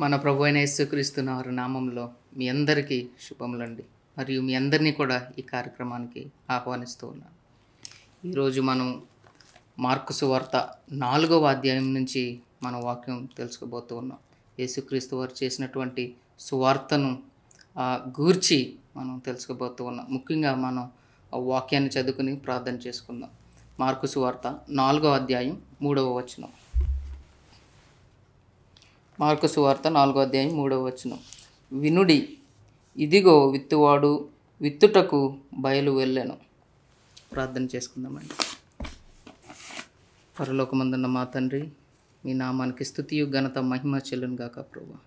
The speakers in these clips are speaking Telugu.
మన ప్రభు అయిన యేసుక్రీస్తు వారి నామంలో మీ అందరికీ శుభములండి. మరియు మీ అందరినీ కూడా ఈ కార్యక్రమానికి ఆహ్వానిస్తూ ఉన్నాను. ఈరోజు మనం మార్కు సువార్త 4వ అధ్యాయం నుంచి మన వాక్యం తెలుసుకోబోతూ ఉన్నాం. యేసుక్రీస్తు వారు చేసినటువంటి సువార్తను గూర్చి మనం తెలుసుకోబోతూ ఉన్నాం. ముఖ్యంగా మనం ఆ వాక్యాన్ని చదువుకుని ప్రార్థన చేసుకుందాం. మార్కు సువార్త 4వ అధ్యాయం 3వ వచనం. మార్కు సువార్త 4వ అధ్యాయం 3వ వచనం. వినుడి, ఇదిగో విత్తువాడు విత్తుటకు బయలు వెళ్ళెను. ప్రార్థన చేసుకుందామండి. పరలోకమందున్న మా తండ్రి, మీ నామానికి స్తుతియు ఘనత మహిమ చెల్లును గాక ప్రభువా.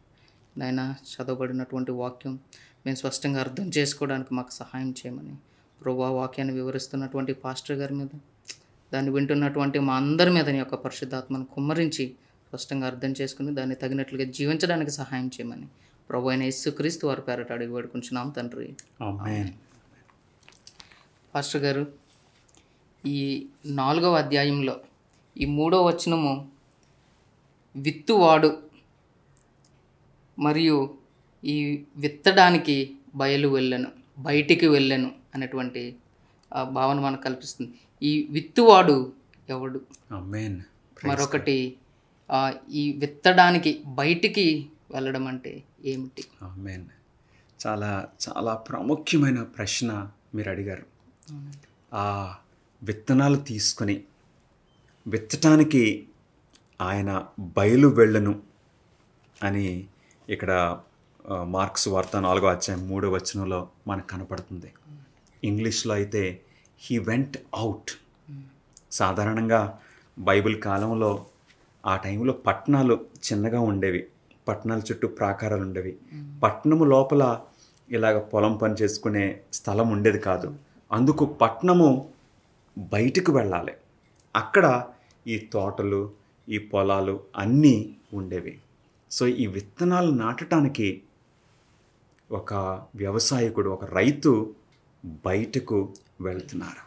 నాయన, చదవబడినటువంటి వాక్యం మేము స్పష్టంగా అర్థం చేసుకోవడానికి మాకు సహాయం చేయమని ప్రభువా, వాక్యాన్ని వివరిస్తున్నటువంటి పాస్టర్ గారి మీద, దాన్ని వింటున్నటువంటి మా అందరి మీద నీ యొక్క పరిశుద్ధాత్మను కుమ్మరించి స్పష్టంగా అర్థం చేసుకుని దాన్ని తగినట్లుగా జీవించడానికి సహాయం చేయమని ప్రభు అయిన యేసుక్రీస్తు వారి పేరట అడిగి వేడుకుంటున్నాం తండ్రి. ఆమేన్. పాస్టర్ గారు, ఈ 4వ అధ్యాయంలో ఈ 3వ వచనము విత్తువాడు మరియు ఈ విత్తడానికి బయటికి వెళ్ళను అనేటువంటి భావన మనకు కల్పిస్తుంది. ఈ విత్తువాడు ఎవడు? ఆమేన్. మరొకటి, ఈ విత్తడానికి బయటికి వెళ్ళడం అంటే ఏమిటి? ఆమేన్. చాలా చాలా ప్రాముఖ్యమైన ప్రశ్న మీరు అడిగారు. ఆ విత్తనాలు తీసుకొని విత్తటానికి ఆయన బయలు వెళ్ళను అని ఇక్కడ మార్క్స్ వార్త 4వ అధ్యాయం 3వ వచనంలో మనకు కనపడుతుంది. ఇంగ్లీష్లో అయితే హీ వెంట్ అవుట్. సాధారణంగా బైబిల్ కాలంలో ఆ టైంలో పట్టణాలు చిన్నగా ఉండేవి, పట్టణాల చుట్టూ ప్రాకారాలు ఉండేవి. పట్టణము లోపల ఇలాగ పొలం పని చేసుకునే స్థలం ఉండేది కాదు. అందుకు పట్టణము బయటకు వెళ్ళాలి. అక్కడ ఈ తోటలు, ఈ పొలాలు అన్నీ ఉండేవి. సో ఈ విత్తనాలు నాటడానికి ఒక వ్యవసాయకుడు, ఒక రైతు బయటకు వెళ్తున్నారు.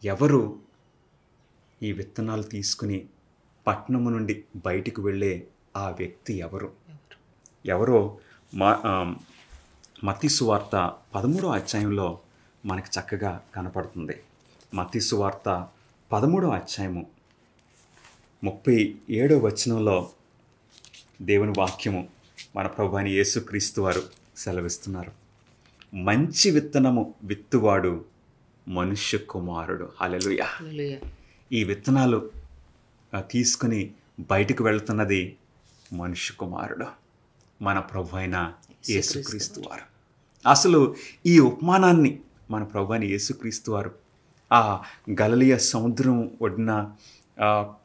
ఎవరు ఈ విత్తనాలు తీసుకుని పట్టణము నుండి బయటికి వెళ్ళే ఆ వ్యక్తి ఎవరో మత్తయి సువార్త 13వ అధ్యాయంలో మనకి చక్కగా కనపడుతుంది. మత్తయి సువార్త 13వ అధ్యాయము 37వ వచనంలో దేవుని వాక్యము మన ప్రభు అయిన యేసుక్రీస్తు వారు సెలవిస్తున్నారు. మంచి విత్తనము విత్తువాడు మనుష్య కుమారుడు. హల్లెలూయా. ఈ విత్తనాలు తీసుకుని బయటకు వెళ్తున్నది మనుష్య కుమారుడు, మన ప్రభు అయిన యేసుక్రీస్తు వారు. అసలు ఈ ఉపమానాన్ని మన ప్రభు అయిన యేసుక్రీస్తు వారు ఆ గలిలయ సముద్రం ఒడ్డున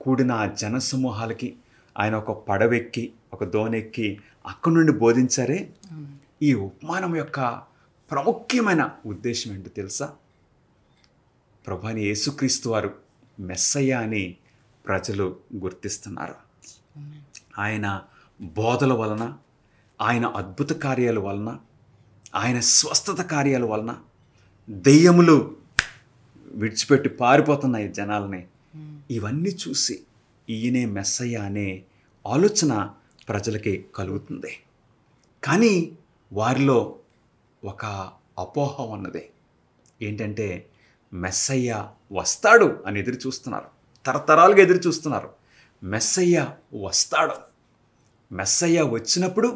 కూడిన ఆ జనసమూహాలకి ఆయన ఒక పడవెక్కి, ఒక దోనెక్కి అక్కడి నుండి బోధించారే. ఈ ఉపమానం యొక్క ప్రాముఖ్యమైన ఉద్దేశం ఏంటో తెలుసా? ప్రభు అయిన యేసుక్రీస్తు వారు మెస్సయ్య అని ప్రజలు గుర్తిస్తున్నారు. ఆయన బోధల వలన, ఆయన అద్భుత కార్యాల వలన, ఆయన స్వస్థత కార్యాల వలన దెయ్యములు విడిచిపెట్టి పారిపోతున్నాయి జనాలని. ఇవన్నీ చూసి ఈయనే మెస్సయ్య అనే ఆలోచన ప్రజలకి కలుగుతుంది. కానీ వారిలో ఒక అపోహ ఉన్నది. ఏంటంటే మెస్సయ్య వస్తాడు అని ఎదురు చూస్తున్నారు. తరతరాలుగా ఎదురు చూస్తున్నారు. మెస్సయ్య వస్తాడు. మెస్సయ్య వచ్చినప్పుడు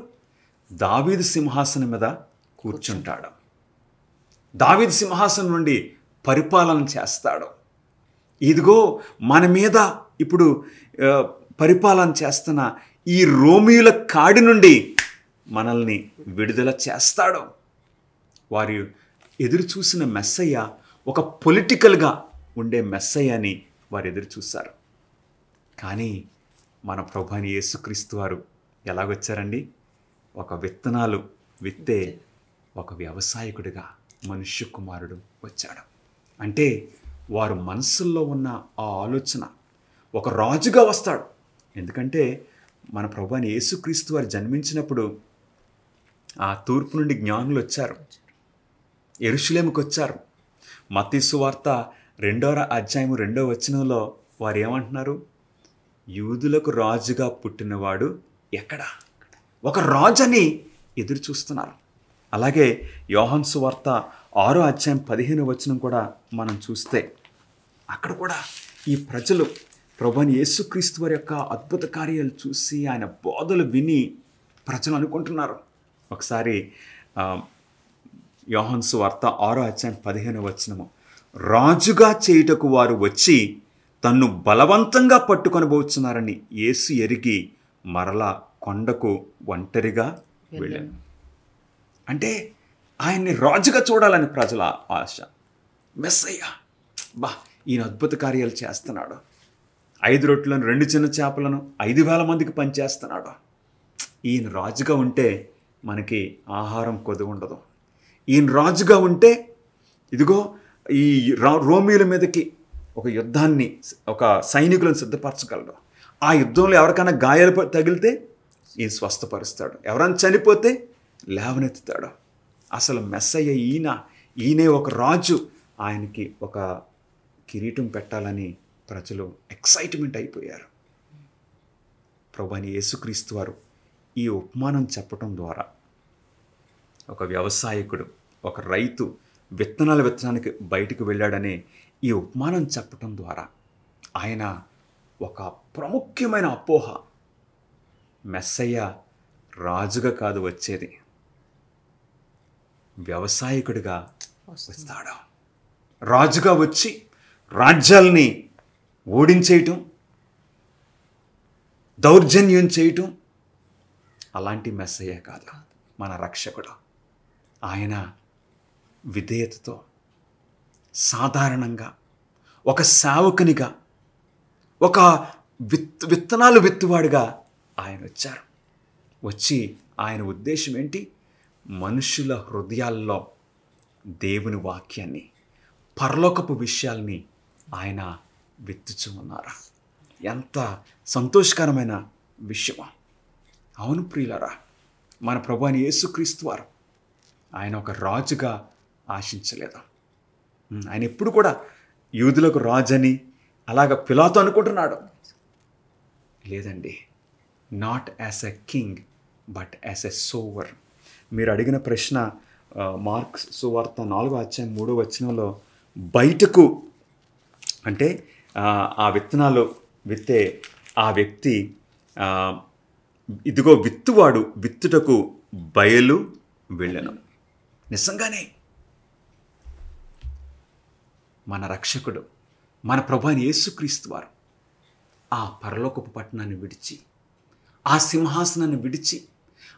దావీదు సింహాసనం మీద కూర్చుంటాడు. దావీదు సింహాసనం నుండి పరిపాలన చేస్తాడు. ఇదిగో మన మీద ఇప్పుడు పరిపాలన చేస్తున్న ఈ రోమీయుల కాడి నుండి మనల్ని విడుదల చేస్తాడు. వారు ఎదురు చూసిన మెస్సయ్య ఒక పొలిటికల్గా ఉండే మెస్సయ్య అని వారు ఎదురు చూశారు. కానీ మన ప్రభు అయిన యేసుక్రీస్తు వారు ఎలాగొచ్చారండి? ఒక విత్తనాలు విత్తే ఒక వ్యవసాయకుడిగా మనుష్య కుమారుడు వచ్చాడు. అంటే వారు మనసుల్లో ఉన్న ఆ ఆలోచన ఒక రాజుగా వస్తాడు. ఎందుకంటే మన ప్రభు అయిన యేసుక్రీస్తు వారు జన్మించినప్పుడు ఆ తూర్పు నుండి జ్ఞానులు వచ్చారు, యెరూషలేముకు వచ్చారు. మత్తయి సువార్త 2వ అధ్యాయం 2వ వచనంలో వారు ఏమంటున్నారు? యూదులకు రాజుగా పుట్టినవాడు ఎక్కడ? ఒక రాజని ఎదురు చూస్తున్నారు. అలాగే యోహాను సువార్త 6వ అధ్యాయం 15వ వచనం కూడా మనం చూస్తే అక్కడ కూడా ఈ ప్రజలు ప్రభువైన యేసుక్రీస్తు వారి యొక్క అద్భుత కార్యాలు చూసి ఆయన బోధలు విని ప్రజలు అనుకుంటున్నారు. ఒకసారి యోహాను సువార్త 6వ అధ్యాయం 15వ వచనము, రాజుగా చేయుటకు వారు వచ్చి తన్ను బలవంతంగా పట్టుకొని పోతున్నారని యేసు ఎరిగి మరలా కొండకు ఒంటరిగా వెళ్ళాను. అంటే ఆయన్ని రాజుగా చూడాలని ప్రజల ఆశ. మెస్సయ్య, ఈయన అద్భుత కార్యాలు చేస్తున్నాడు. 5 రొట్టెలను 2 చిన్న చేపలను 5,000 మందికి పనిచేస్తున్నాడు. ఈయన రాజుగా ఉంటే మనకి ఆహారం కొద్దిగా ఉండదు. ఈయన రాజుగా ఉంటే ఇదిగో ఈ రోమీల మీదకి ఒక యుద్ధాన్ని, ఒక సైనికులను సిద్ధపరచగలడు. ఆ యుద్ధంలో ఎవరికైనా గాయాలు తగిలితే ఈయన స్వస్థపరుస్తాడు. ఎవరైనా చనిపోతే లేవనెత్తుతాడు. అసలు మెస్సయ్య ఈయనే ఒక రాజు. ఆయనకి ఒక కిరీటం పెట్టాలని ప్రజలు ఎక్సైట్మెంట్ అయిపోయారు. ప్రభువైన యేసుక్రీస్తు వారు ఈ ఉపమానం చెప్పటం ద్వారా ఒక వ్యవసాయకుడు, ఒక రైతు విత్తనాలు విత్తనానికి బయటకు వెళ్ళాడనే ఈ ఉపమానం చెప్పటం ద్వారా ఆయన ఒక ప్రాముఖ్యమైన అపోహ, మెస్సయ్య రాజుగా కాదు వచ్చేది, వ్యవసాయకుడిగా వస్తాడు. రాజుగా వచ్చి రాజ్యాల్ని ఓడించేయటం, దౌర్జన్యం చేయటం అలాంటి మెస్సయ్య కాదు మన రక్షకుడు. ఆయన విధేయతతో సాధారణంగా ఒక సేవకునిగా, ఒక విత్తనాలు విత్తువాడుగా ఆయన వచ్చారు. వచ్చి ఆయన ఉద్దేశం ఏంటి? మనుషుల హృదయాల్లో దేవుని వాక్యాన్ని, పరలోకపు విషయాల్ని ఆయన విత్తుచూ ఉన్నారు. ఎంత సంతోషకరమైన విషయమా! అవును ప్రియులారా, మన ప్రభువైన యేసుక్రీస్తు వారు ఆయన ఒక రాజుగా ఆశించలేదు. ఆయన ఎప్పుడు కూడా యూదులకు రాజని అలాగ పిలాతు అనుకుంటున్నాడు. లేదండి, not as a king but as a sour. మీరు అడిగిన ప్రశ్న మార్క్ సువార్త 4వ అధ్యాయం 3వ వచనంలో, బయటకు అంటే ఆ విత్తనాలు విత్తే ఆ వ్యక్తి, ఇదిగో విత్తువాడు విత్తుటకు బయలు వెళ్ళను. నిజంగానే మన రక్షకుడు, మన ప్రభువైన యేసుక్రీస్తు వారు ఆ పరలోకపు పట్టణాన్ని విడిచి, ఆ సింహాసనాన్ని విడిచి,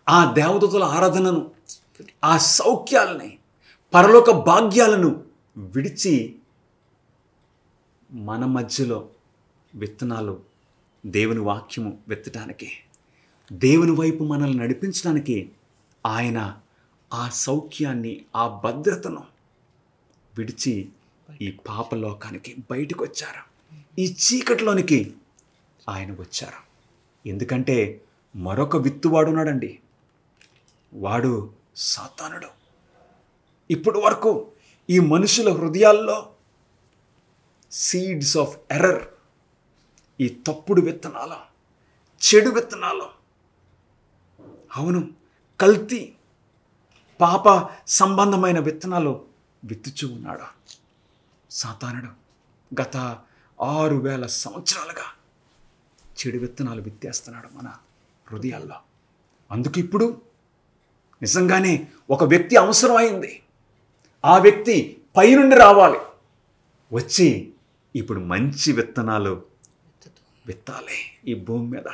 ఆ దేవదూతల ఆరాధనను, ఆ సౌఖ్యాలని, పరలోక భాగ్యాలను విడిచి మన మధ్యలో విత్తనాలు, దేవుని వాక్యము విత్తడానికి, దేవుని వైపు మనల్ని నడిపించడానికి ఆయన ఆ సౌఖ్యాన్ని, ఆ భద్రతను విడిచి ఈ పాపలోకానికి బయటకు వచ్చారు. ఈ చీకటిలోనికి ఆయన వచ్చారు. ఎందుకంటే మరొక విత్తువాడు ఉన్నాడండి, వాడు సాతానుడు. ఇప్పటి వరకు ఈ మనుషుల హృదయాల్లో సీడ్స్ ఆఫ్ ఎర్రర్, ఈ తప్పుడు విత్తనాలు, చెడు విత్తనాలు, అవును కల్తీ పాప సంబంధమైన విత్తనాలు విత్తుచూ ఉన్నాడు సాతానుడు. గత 6,000 సంవత్సరాలుగా చెడు విత్తనాలు విత్తేస్తున్నాడు మన హృదయాల్లో. అందుకు ఇప్పుడు నిజంగానే ఒక వ్యక్తి అవసరమైంది. ఆ వ్యక్తి పైనుండి రావాలి, వచ్చి ఇప్పుడు మంచి విత్తనాలు విత్తాలి. ఈ భూమి మీద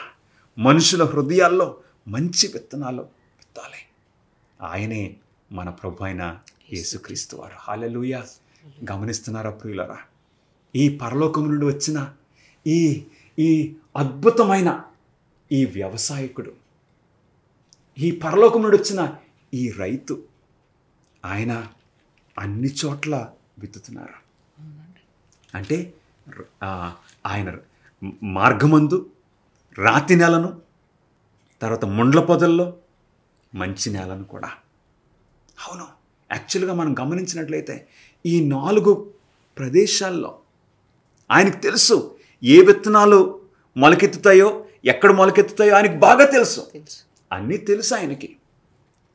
మనుషుల హృదయాల్లో మంచి విత్తనాలు విత్తాలి. ఆయనే మన ప్రభు అయిన యేసుక్రీస్తు వారు. హల్లెలూయా! గమనిస్తున్నారా ప్రియులారా? ఈ పరలోకం నుండి వచ్చిన ఈ అద్భుతమైన ఈ వ్యవసాయకుడు, ఈ పరలోకం నుండి వచ్చిన ఈ రైతు, ఆయన అన్ని చోట్ల విత్తుతున్నారు. అంటే ఆయన మార్గమందు రాతి నేలను, తర్వాత ముండ్ల పొదల్లో మంచి నేలను కూడా. అవును, యాక్చువల్గా మనం గమనించినట్లయితే ఈ 4 ప్రదేశాల్లో ఆయనకు తెలుసు ఏ విత్తనాలు మొలకెత్తుతాయో, ఎక్కడ మొలకెత్తుతాయో ఆయనకి బాగా తెలుసు. తెలుసు. అన్నీ తెలుసు ఆయనకి.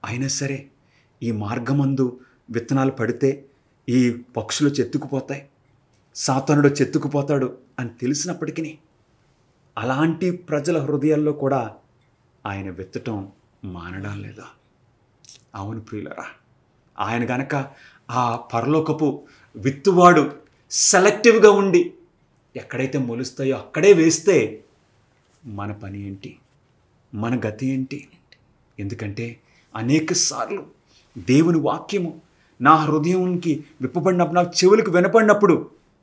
అయినా సరే ఈ మార్గమందు విత్తనాలు పడితే ఈ పక్షులు చెత్తుకుపోతాయి, సాతానుడు చెత్తుకుపోతాడు అని తెలిసినప్పటికీ అలాంటి ప్రజల హృదయాల్లో కూడా ఆయన విత్తటం మానడం లేదా? అవును ప్రియులరా, ఆయన గనక ఆ పరలోకపు విత్తువాడు సెలెక్టివ్గా ఉండి ఎక్కడైతే మొలుస్తాయో అక్కడే వేస్తే మన పని ఏంటి, మన గతి ఏంటి? ఎందుకంటే అనేక సార్లు దేవుని వాక్యము నా హృదయానికి విప్పబడినప్పుడు, నా చెవులకు వినపడినప్పుడు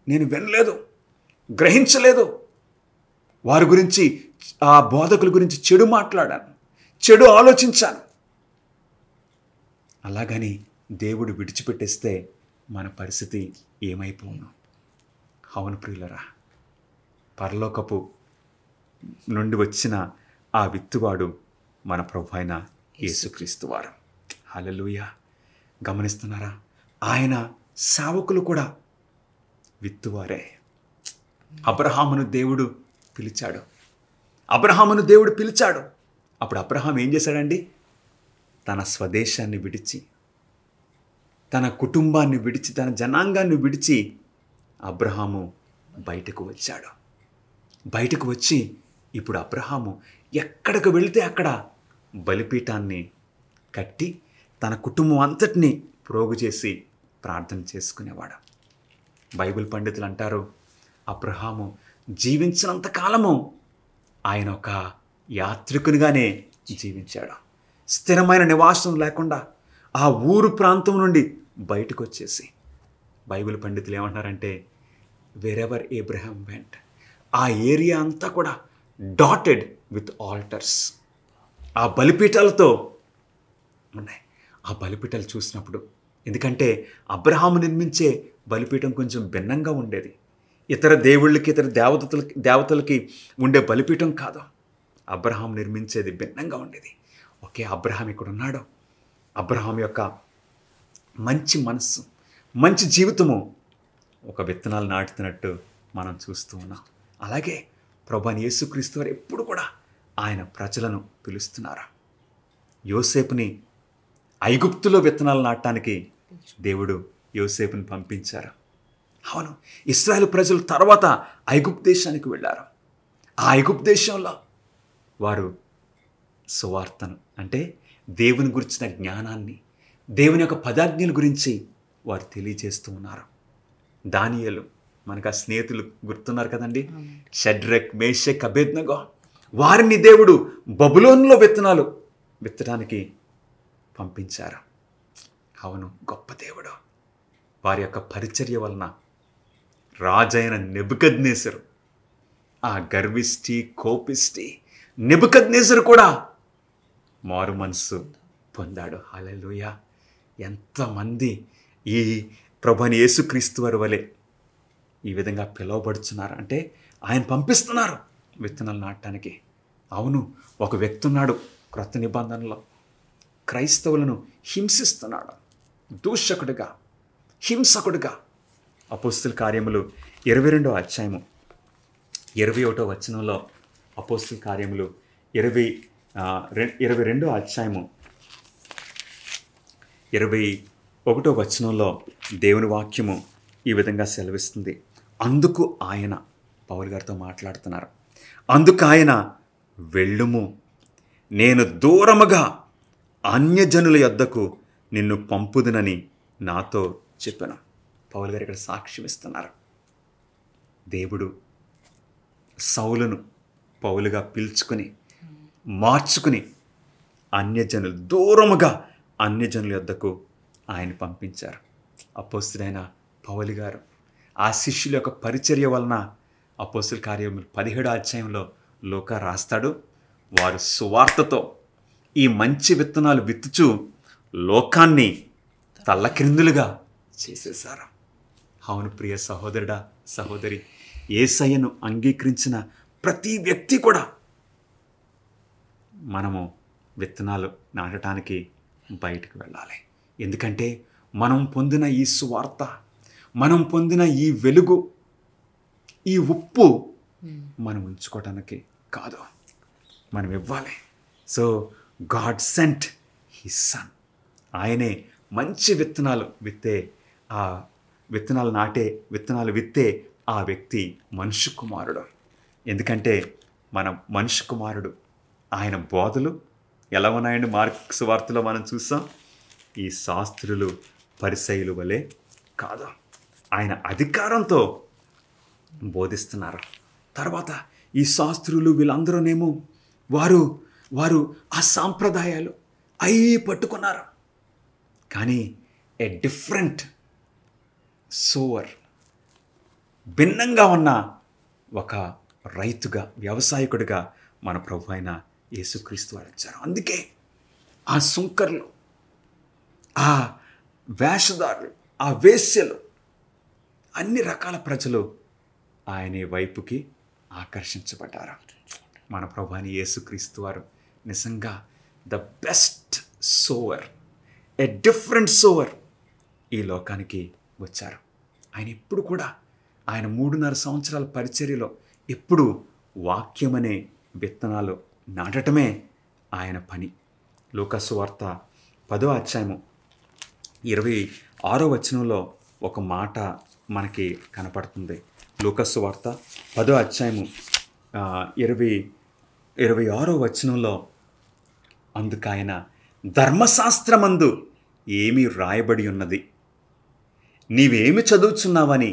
నేను వినలేదు, గ్రహించలేదు. వారి గురించి, ఆ బోధకుల గురించి చెడు మాట్లాడాను, చెడు ఆలోచించాను. అలాగని దేవుడు విడిచిపెట్టేస్తే మన పరిస్థితి ఏమైపోను? అవును ప్రియులరా, పరలోకపు నుండి వచ్చిన ఆ విత్తువాడు మన ప్రభు అయిన యేసుక్రీస్తు వారు. హల్లెలూయా. గమనిస్తున్నారా? ఆయన సేవకులు కూడా విత్తువారే. అబ్రహామును దేవుడు పిలిచాడు. అప్పుడు అబ్రహాం ఏం చేశాడండి? తన స్వదేశాన్ని విడిచి, తన కుటుంబాన్ని విడిచి, తన జనాంగాన్ని విడిచి అబ్రహాము బయటకు వచ్చాడు. బయటకు వచ్చి ఇప్పుడు అబ్రహాము ఎక్కడికి వెళితే అక్కడ బలిపీఠాన్ని కట్టి తన కుటుంబం అంతటినీ ప్రోగు చేసి ప్రార్థన చేసుకునేవాడు. బైబిల్ పండితులు అంటారు, అబ్రహాము జీవించినంత కాలము ఆయన ఒక యాత్రికునిగానే జీవించాడు. స్థిరమైన నివాసం లేకుండా ఆ ఊరు ప్రాంతం నుండి బయటకు వచ్చేసి, బైబిల్ పండితులు ఏమంటారంటే, వేరెవర్ ఏబ్రహాం వెంట్, ఆ ఏరియా అంతా కూడా డాటెడ్ విత్ ఆల్టర్స్, ఆ బలిపీఠాలతో ఉన్నాయి. ఆ బలిపీఠాలు చూసినప్పుడు, ఎందుకంటే అబ్రహాము నిర్మించే బలిపీఠం కొంచెం భిన్నంగా ఉండేది. ఇతర దేవుళ్ళకి, ఇతర దేవతలకి ఉండే బలిపీఠం కాదు. అబ్రహాం నిర్మించేది భిన్నంగా ఉండేది. ఒకే అబ్రహాం ఇక్కడ ఉన్నాడు. అబ్రహాం యొక్క మంచి మనస్సు, మంచి జీవితము ఒక విత్తనాలు నాటుతున్నట్టు మనం చూస్తూ ఉన్నాం. అలాగే ప్రభువైన యేసుక్రీస్తు వారు ఎప్పుడు కూడా ఆయన ప్రజలను పిలుస్తున్నారు. యోసేపుని ఐగుప్తులో విత్తనాలు నాటడానికి దేవుడు యోసేపుని పంపించారు. అవును, ఇశ్రాయేలు ప్రజలు తర్వాత ఐగుప్తు దేశానికి వెళ్ళారు. ఆ ఐగుప్తు దేశంలో వారు సువార్తను, అంటే దేవుని గురించిన జ్ఞానాన్ని, దేవుని యొక్క పదాజ్ఞల గురించి వారు తెలియజేస్తూ ఉన్నారు. దానియేలు, మనకు ఆ స్నేహితులు గుర్తున్నారు కదండి, షడ్రక్, మేషక్, అబేద్నగో, వారిని దేవుడు బబులోనులో విత్తనాలు విత్తడానికి పంపించారు. అవును, గొప్ప దేవుడు. వారి యొక్క పరిచర్య వలన రాజైన నెబుకద్నెజరు, ఆ గర్విష్టి, కోపిష్టి నెబుకద్నెజరు కూడా మారు మనసు పొందాడు. హల్లెలూయా. ఎంతమంది ఈ ప్రభువైన యేసుక్రీస్తు వారి వలె ఈ విధంగా పిలువబడుతున్నారు అంటే ఆయన పంపిస్తున్నారు విత్తనాలు నాటడానికి. అవును, ఒక వ్యక్తి ఉన్నాడు క్రొత్త నిబంధనలో, క్రైస్తవులను హింసిస్తున్నాడు, దూషకుడిగా, హింసకుడిగా. అపోస్తుల కార్యములు 22వ అధ్యాయము 21వ వచనంలో, అపోస్తుల కార్యములు 22వ అధ్యాయము 21వ వచనంలో దేవుని వాక్యము ఈ విధంగా సెలవిస్తుంది. అందుకు ఆయన, పౌలు గారితో మాట్లాడుతున్నారు, అందుకు ఆయన, వెళ్ళుము, నేను దూరముగా అన్యజనుల యొద్దకు నిన్ను పంపుదునని నాతో చెప్పాను. పౌలు గారు ఇక్కడ సాక్ష్యం ఇస్తున్నారు. దేవుడు సౌలును పౌలుగా పిలుచుకుని, మార్చుకుని అన్యజనులు, దూరముగా అన్యజనుల యొద్దకు ఆయన పంపించారు. అపోస్తులైన పౌలు గారు ఆ శిష్యుల యొక్క పరిచర్య వలన అపోస్తుల కార్యములు 17వ అధ్యాయంలో లూకా రాస్తాడు, వారు సువార్తతో ఈ మంచి విత్తనాలు విత్తుచు లోకాన్ని తల్లక్రిందులుగా చేసేశారు. అవును ప్రియ సహోదరుడా, సహోదరి, యేసయ్యను అంగీకరించిన ప్రతి వ్యక్తి కూడా మనము విత్తనాలు నాటడానికి బయటకు వెళ్ళాలి. ఎందుకంటే మనం పొందిన ఈ సువార్త, మనం పొందిన ఈ వెలుగు, ఈ ఉప్పు మనం ఉంచుకోవటానికి కాదు. మనం ఇవ్వాలి. So God sent his son. ఆయనే మంచి విత్తనాలు విత్తే, ఆ విత్తనాలు విత్తే ఆ వ్యక్తి మనుష్య కుమారుడు. ఎందుకంటే మన మనుష్య కుమారుడు, ఆయన బోధలు ఎలా ఉన్నాయండి? మార్కు సువార్తలో మనం చూసాం. ఈ శాస్త్రులు పరిసయ్యుల వలె కాదు, ఆయన అధికారంతో బోధిస్తున్నారు. తర్వాత ఈ శాస్త్రులు వీళ్ళందరూనేమో వారు ఆ సాంప్రదాయాలు అవి పట్టుకున్నారు. కానీ ఏ డిఫరెంట్ సోవర్, భిన్నంగా ఉన్న ఒక రైతుగా, వ్యవసాయకుడిగా మన ప్రభు అయిన యేసుక్రీస్తు వారు వచ్చారు. అందుకే ఆ సుంకర్లు, ఆ వేషధారులు, ఆ వేశ్యలు, అన్ని రకాల ప్రజలు ఆయన వైపుకి ఆకర్షించబడ్డారు. మన ప్రభు అయిన యేసుక్రీస్తు వారు నిజంగా the best sour, a different sour ఈ లోకానికి వచ్చారు. ఆయన ఎప్పుడు కూడా ఆయన 3.5 సంవత్సరాల పరిచర్యలో ఎప్పుడు వాక్యమనే విత్తనాలు నాటటమే ఆయన పని. లూకా సువార్త 10వ అధ్యాయము 26వ వచనంలో ఒక మాట మనకి కనపడుతుంది. లూకా సువార్త 10వ అధ్యాయము 26వ వచనంలో, అందుకైన ధర్మశాస్త్రమందు ఏమి రాయబడి ఉన్నది, నీవేమి చదువుచున్నావని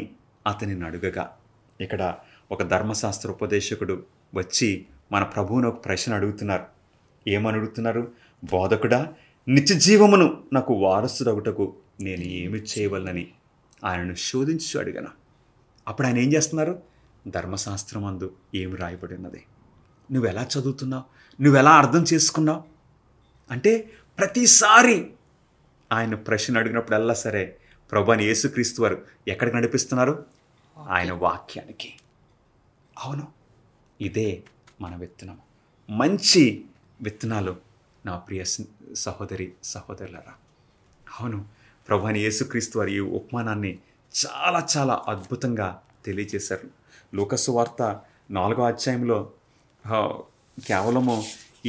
అతనిని అడుగగా. ఇక్కడ ఒక ధర్మశాస్త్ర ఉపదేశకుడు వచ్చి మన ప్రభువును ఒక ప్రశ్న అడుగుతున్నారు. ఏమని అడుగుతున్నారు? బోధకుడా, నిత్య జీవమును నాకు వారసుడగుటకు నేను ఏమి చేయవలనని ఆయనను శోధించి అడిగాను. అప్పుడు ఆయన ఏం చేస్తున్నారు? ధర్మశాస్త్రం అందు ఏమి రాయబడి ఉన్నది, నువ్వెలా చదువుతున్నావు, నువ్వెలా అర్థం చేసుకున్నావు అంటే, ప్రతిసారి ఆయన ప్రశ్న అడిగినప్పుడల్లా సరే ప్రభువైన యేసుక్రీస్తు వారు ఎక్కడికి నడిపిస్తున్నారు? ఆయన వాక్యానికి. అవును, ఇదే మన విత్తనం. మంచి విత్తనాలు నా ప్రియ సహోదరి సహోదరులారా. అవును, ప్రభువైన యేసుక్రీస్తు వారు ఈ ఉపమానాన్ని చాలా చాలా అద్భుతంగా తెలియజేశారు. లూకా సువార్త 4వ అధ్యాయంలో కేవలము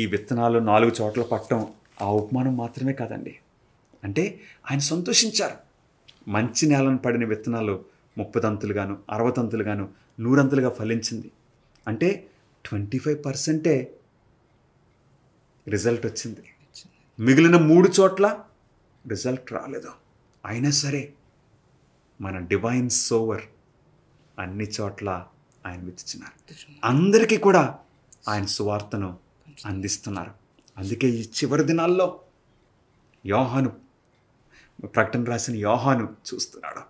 ఈ విత్తనాలు 4 చోట్ల పట్టడం ఆ ఉపమానం మాత్రమే కాదండి. అంటే ఆయన సంతోషించారు. మంచి నేలను పడిన విత్తనాలు 30 తంతులుగాను, 60 తంతులుగాను, 100 అంతులుగా ఫలించింది. అంటే 25% రిజల్ట్ వచ్చింది. మిగిలిన 3 చోట్ల రిజల్ట్ రాలేదు. అయినా సరే మన డివైన్ సోవర్ అన్ని చోట్ల ఆయన విత్తుచున్నారు. అందరికీ కూడా ఆయన సువార్తను అందిస్తున్నారు. అందుకే ఈ చివరి దినాల్లో యోహాను, ప్రకటన రాసిన యోహాను చూస్తున్నాడు.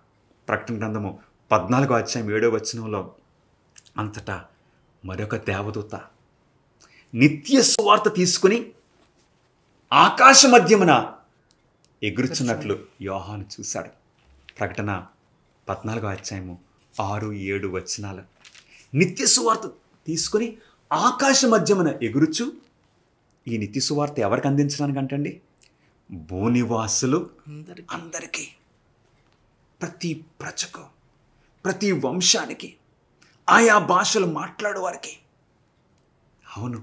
ప్రకటన గ్రంథము 14వ అధ్యాయం 7వ వచనంలో, అంతటా మరొక దేవదూత నిత్య సువార్త తీసుకుని ఆకాశ మధ్యమున ఎగురుచున్నట్లు యోహాను చూశాడు. ప్రకటన 14వ అధ్యాయము 6-7 వచనాలు. నిత్య సువార్త తీసుకుని ఆకాశ మధ్యమున ఎగురుచు. ఈ నిత్య సువార్త ఎవరికి అందించడానికి అంటండి? భూనివాసులు అందరికీ, ప్రతి ప్రజకు, ప్రతి వంశానికి, ఆయా భాషలు మాట్లాడే వారికి. అవును,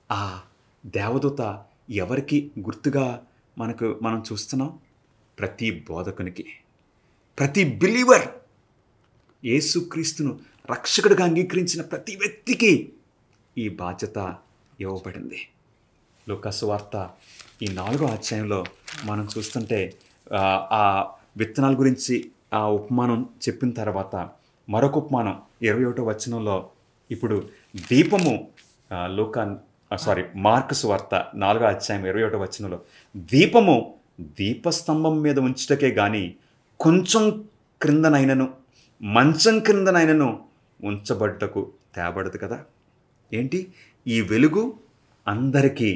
ఆ దేవదూత ఎవరికి గుర్తుగా మనం చూస్తున్నాం? ప్రతి బోధకునికి, ప్రతి బిలీవర్, యేసుక్రీస్తును రక్షకుడిగా అంగీకరించిన ప్రతి వ్యక్తికి ఈ బాధ్యత ఇవ్వబడింది. లూకా సువార్త ఈ 4వ అధ్యాయంలో మనం చూస్తుంటే ఆ విత్తనాల గురించి ఆ ఉపమానం చెప్పిన తర్వాత మరొక ఉపమానం 21వ వచనంలో, ఇప్పుడు దీపము, మార్కు సువార్త 4వ అధ్యాయం 21వ వచనంలో, దీపము దీపస్తంభం మీద ఉంచుటకే గాని కొంచెం క్రిందనైనను మంచం క్రిందనైనను ఉంచబడ్డకు తేబడదు కదా. ఏంటి? ఈ వెలుగు అందరికీ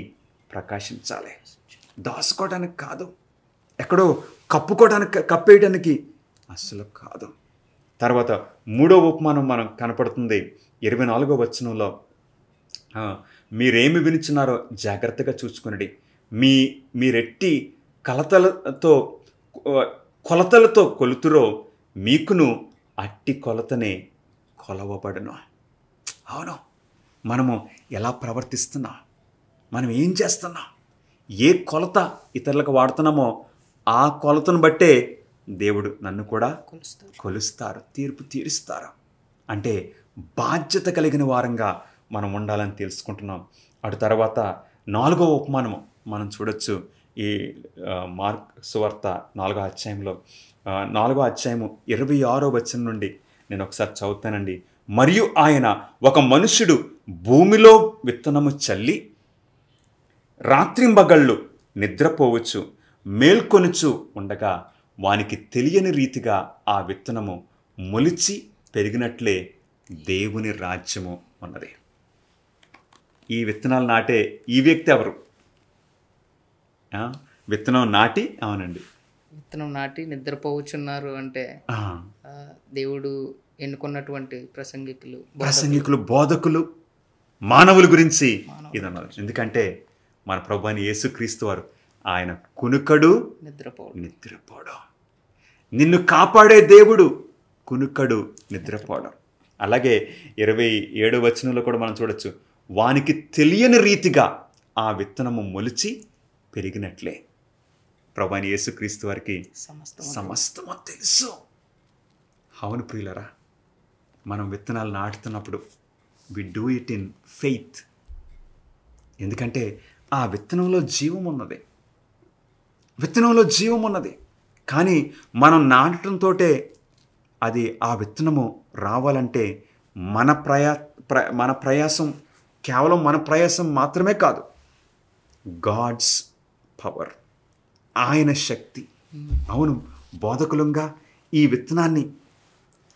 ప్రకాశించాలి, దాచుకోవడానికి కాదు, ఎక్కడో కప్పేయడానికి అస్సలు కాదు. తర్వాత 3వ ఉపమానం మనం కనపడుతుంది 24వ వచనంలో, మీరేమి వినుచున్నారో జాగ్రత్తగా చూసుకునండి, మీరెట్టి కొలతలతో కొలుతురో మీకును అట్టి కొలతనే కొలవబడును. అవును, మనము ఎలా ప్రవర్తిస్తున్నాం, మనం ఏం చేస్తున్నాం, ఏ కొలత ఇతరులకు వాడుతున్నామో ఆ కొలతను బట్టే దేవుడు నన్ను కూడా కొలుస్తారు, తీర్పు తీరుస్తారు. అంటే బాధ్యత కలిగిన వారంగా మనం ఉండాలని తెలుసుకుంటున్నాం. అటు తర్వాత 4వ ఉపమానము మనం చూడొచ్చు. ఈ మార్క్ సువార్త 4వ అధ్యాయంలో 4వ అధ్యాయము 26వ వచనం నుండి నేను ఒకసారి చదువుతానండి. మరియు ఆయన, ఒక మనుష్యుడు భూమిలో విత్తనము చల్లి రాత్రింబగళ్ళు నిద్రపోవచ్చు, మేల్కొనుచు ఉండగా వానికి తెలియని రీతిగా ఆ విత్తనము మొలిచి పెరిగినట్లే దేవుని రాజ్యము ఉన్నది. ఈ విత్తనాలు నాటే ఈ వ్యక్తి ఎవరు? విత్తనం నాటి, అవునండి, విత్తనం నాటి నిద్రపోవచ్చున్నారు అంటే దేవుడు ఎన్నుకున్నటువంటి ప్రసంగికులు, బోధకులు, మానవుల గురించి ఇదన్నారు. ఎందుకంటే మన ప్రభు అయిన యేసుక్రీస్తు వారు ఆయన కునుకడు నిద్రపోవడం. నిన్ను కాపాడే దేవుడు కునుకడు నిద్రపోవడం. అలాగే 27వ వచనంలో కూడా మనం చూడొచ్చు, వానికి తెలియని రీతిగా ఆ విత్తనము మొలిచి పెరిగినట్లే. ప్రభు అయిన యేసుక్రీస్తు వారికి సమస్తము తెలుసు. అవును ప్రియులరా, మనం విత్తనాలు నాటుతున్నప్పుడు we do it in faith. ఎందుకంటే ఆ విత్తనంలో జీవం ఉన్నది, విత్తనంలో జీవం ఉన్నది. కానీ మనం నాటడంతో అది ఆ విత్తనము రావాలంటే మన ప్రయాసం, కేవలం మన ప్రయాసం మాత్రమే కాదు, గాడ్స్ పవర్, ఆయన శక్తి. అవును, బోధకులంగా ఈ విత్తనాన్ని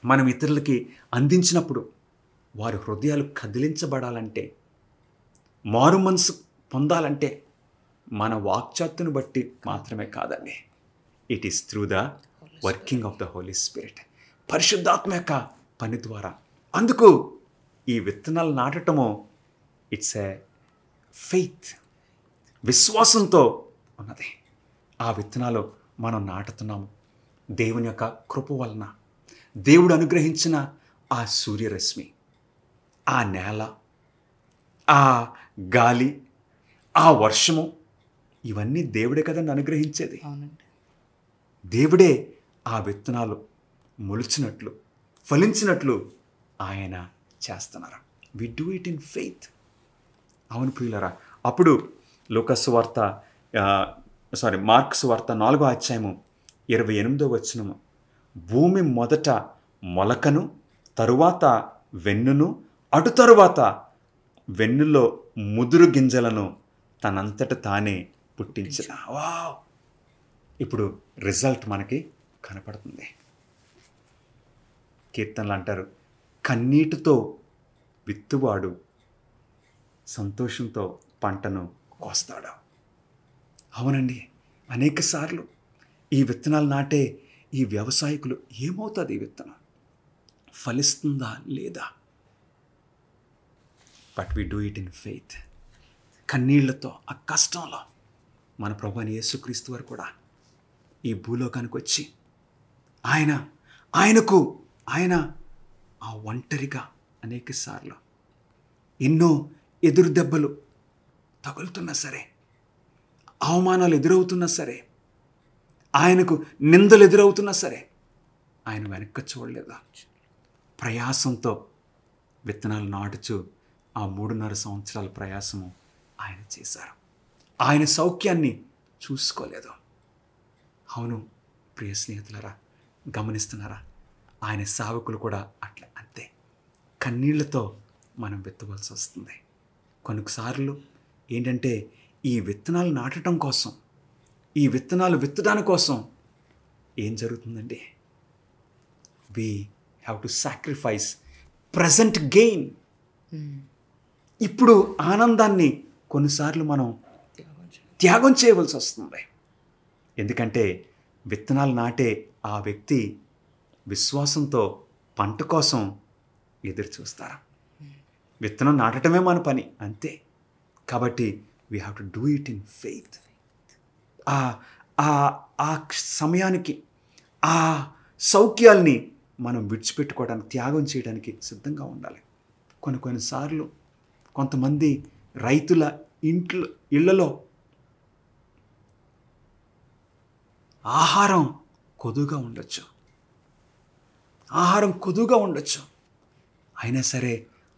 మనం ఇతరులకి అందించినప్పుడు వారి హృదయాలు కదిలించబడాలంటే, మారు మనసు పొందాలంటే మన వాక్చాతును బట్టి మాత్రమే కాదండి. It is through the working of the holy spirit, పరిశుద్ధాత్మ యొక్క పని ద్వారా. అందుకు ఈ విత్తనాలు నాటటము ఇట్స్ ఏ ఫెయిత్, విశ్వాసంతో ఉన్నది. ఆ విత్తనాలు మనం నాటుతున్నాము దేవుని యొక్క కృప వలన. దేవుడు అనుగ్రహించిన ఆ సూర్యరశ్మి, ఆ నేల, ఆ గాలి, ఆ వర్షము, ఇవన్నీ దేవుడే కదండి అనుగ్రహించేది. దేవుడే ఆ విత్తనాలు మొలిచినట్లు, ఫలించినట్లు ఆయన చేస్తున్నారు. We do it in faith. అవును ప్రియులరా, అప్పుడు మార్క్ సువార్త 4వ అధ్యాయము 28వ వచనము, భూమి మొదట మొలకను, తరువాత వెన్నును, అటు తరువాత వెన్నులో ముదురు గింజలను తనంతట తానే పుట్టించిన. వావ్! ఇప్పుడు రిజల్ట్ మనకి కనపడుతుంది. కీర్తనలు అంటారు, కన్నీటితో విత్తువాడు సంతోషంతో పంటను కోస్తాడు. అవునండి, అనేక సార్లు ఈ విత్తనాలు నాటే ఈ వ్యవసాయకులు ఏమవుతుంది, ఈ విత్తనం ఫలిస్తుందా లేదా? But we do it in faith. కన్నీళ్లతో, ఆ కష్టంలో మన ప్రభు అయిన యేసుక్రీస్తు వారు కూడా ఈ భూలోకానికి వచ్చి ఆయన ఆ ఒంటరిగా అనేక సార్లు ఎన్నో ఎదురు దెబ్బలు తగులుతున్నా సరే, అవమానాలు ఎదురవుతున్నా సరే, ఆయనకు నిందలు ఎదురవుతున్నా సరే, ఆయన వెనక్కి చూడలేదా? ప్రయాసంతో విత్తనాలు నాటుచు ఆ 3.5 సంవత్సరాల ప్రయాసము ఆయన చేశారు. ఆయన సౌఖ్యాన్ని చూసుకోలేదు. అవును ప్రియ స్నేహితులరా, గమనిస్తున్నారా? ఆయన సేవకులు కూడా అంతే కన్నీళ్లతో మనం విత్తవలసి వస్తుంది. కొన్నిసార్లు ఏంటంటే ఈ విత్తనాలు నాటడం కోసం, ఈ విత్తనాలు విత్తడానికి కోసం ఏం జరుగుతుందండి? We have to sacrifice present gain. ఇప్పుడు ఆనందాన్ని కొన్నిసార్లు మనం త్యాగం చేయవలసి వస్తుంది. ఎందుకంటే విత్తనాలు నాటే ఆ వ్యక్తి విశ్వాసంతో పంట కోసం ఎదురు చూస్తారు. విత్తనం నాటడమే మన పని, అంతే. కాబట్టి we have to do it in faith. ఆ సమయానికి ఆ సౌఖ్యాల్ని మనం విడిచిపెట్టుకోవడానికి, త్యాగం చేయడానికి సిద్ధంగా ఉండాలి. కొన్నిసార్లు కొంతమంది రైతుల ఇళ్లలో ఆహారం కొదువుగా ఉండొచ్చు. అయినా సరే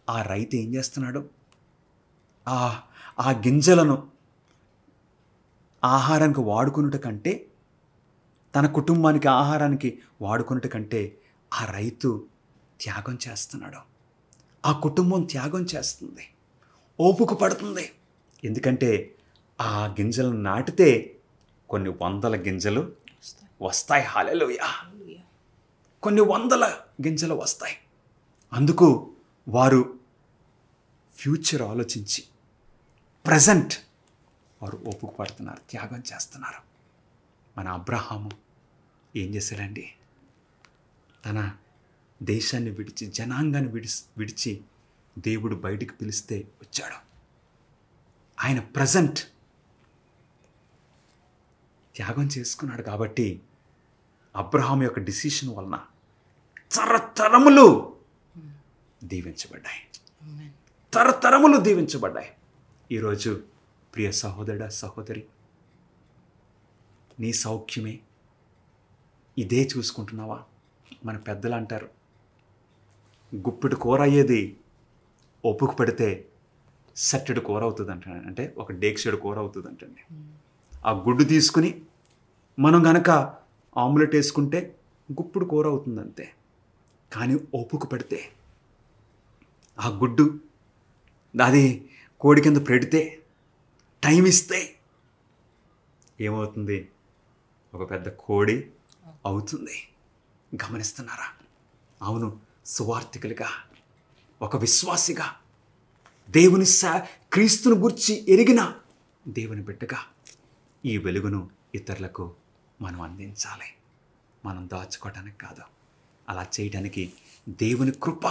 ఆ రైతు ఏం చేస్తున్నాడు? ఆ గింజలను ఆహారానికి వాడుకున్నట కంటే, తన కుటుంబానికి ఆహారానికి వాడుకున్నట కంటే ఆ రైతు త్యాగం చేస్తున్నాడు. ఆ కుటుంబం త్యాగం చేస్తుంది, ఓపిక పడుతుంది. ఎందుకంటే ఆ గింజలను నాటితే కొన్ని వందల గింజలు వస్తాయి. హల్లెలూయా! కొన్ని వందల గింజలు వస్తాయి. అందుకు వారు ఫ్యూచర్ ఆలోచించి ప్రజెంట్ వారు ఓపిక పడుతున్నారు, త్యాగం చేస్తున్నారు. మన అబ్రహాము ఏం చేశాడండి? తన దేశాన్ని విడిచి, జనాంగాన్ని విడిచి దేవుడు బయటికి పిలిస్తే వచ్చాడు. ఆయన ప్రజెంట్ త్యాగం చేసుకున్నాడు. కాబట్టి అబ్రహాం యొక్క డిసిషన్ వలన తరతరములు దీవించబడ్డాయి. తరతరములు దీవించబడ్డాయి. ఈరోజు ప్రియ సహోదరుడా, సహోదరి, నీ సౌఖ్యమే ఇదే చూసుకుంటున్నావా? మన పెద్దలు అంటారు, గుప్పిడి కూర అయ్యేది ఒప్పుకు పెడితే సట్టెడు కూర అవుతుంది అంట. అంటే ఒక డేక్షెడు కూర అవుతుంది అంటండి. ఆ గుడ్డు తీసుకుని మనం గనక ఆమ్లెట్ వేసుకుంటే గుప్పుడు కూర అవుతుంది అంతే. కానీ ఒప్పుకు పెడితే ఆ గుడ్డు అది కోడి కింద పెడితే, టైం ఇస్తే ఏమవుతుంది? ఒక పెద్ద కోడి అవుతుంది. గమనిస్తున్నారా? అవును, సువార్థికులుగా, ఒక విశ్వాసిగా, దేవుని క్రీస్తును గురించి ఎరిగిన దేవుని బిడ్డగా ఈ వెలుగును ఇతరులకు మనం అందించాలి. మనం దాచుకోవడానికి కాదు. అలా చేయడానికి దేవుని కృప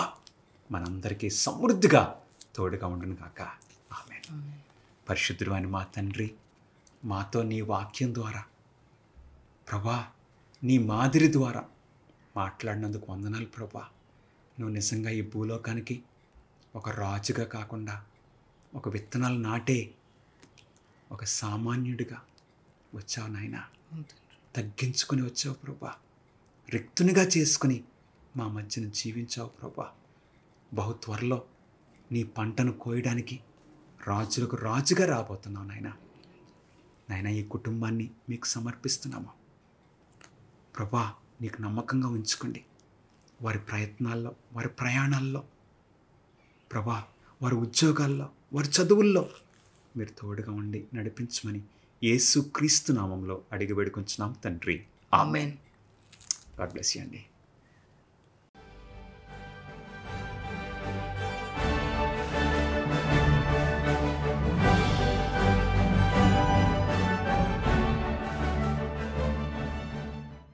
మనందరికీ సమృద్ధిగా తోడుగా ఉండును గాక. ఆమేన్. పరిశుద్ధుడు అని మా తండ్రి, మాతో నీ వాక్యం ద్వారా, ప్రభా, నీ మాదిరి ద్వారా మాట్లాడినందుకు వందనాలు ప్రభా. నువ్వు నిజంగా ఈ భూలోకానికి ఒక రాజుగా కాకుండా, ఒక విత్తనాలు నాటే ఒక సామాన్యుడిగా వచ్చావు నాయనా. తగ్గించుకొని వచ్చావు ప్రభా. రిక్తునిగా చేసుకుని మా మధ్యన జీవించావు ప్రభా. బహు త్వరలో నీ పంటను కోయడానికి రాజులకు రాజుగా రాబోతున్నావు నాయనా. నాయనా, ఈ కుటుంబాన్ని మీకు సమర్పిస్తున్నాము ప్రభా. నీకు నమ్మకంగా ఉంచుకోండి. వారి ప్రయత్నాల్లో, వారి ప్రయాణాల్లో ప్రభా, వారి ఉద్యోగాల్లో, వారి చదువుల్లో మీరు తోడుగా ఉండి నడిపించమని యేసు క్రీస్తు నామంలో అడిగి వేడుకొంచున్నాం తండ్రి. ఆమేన్. గాడ్ బ్లెస్ యూ అండి.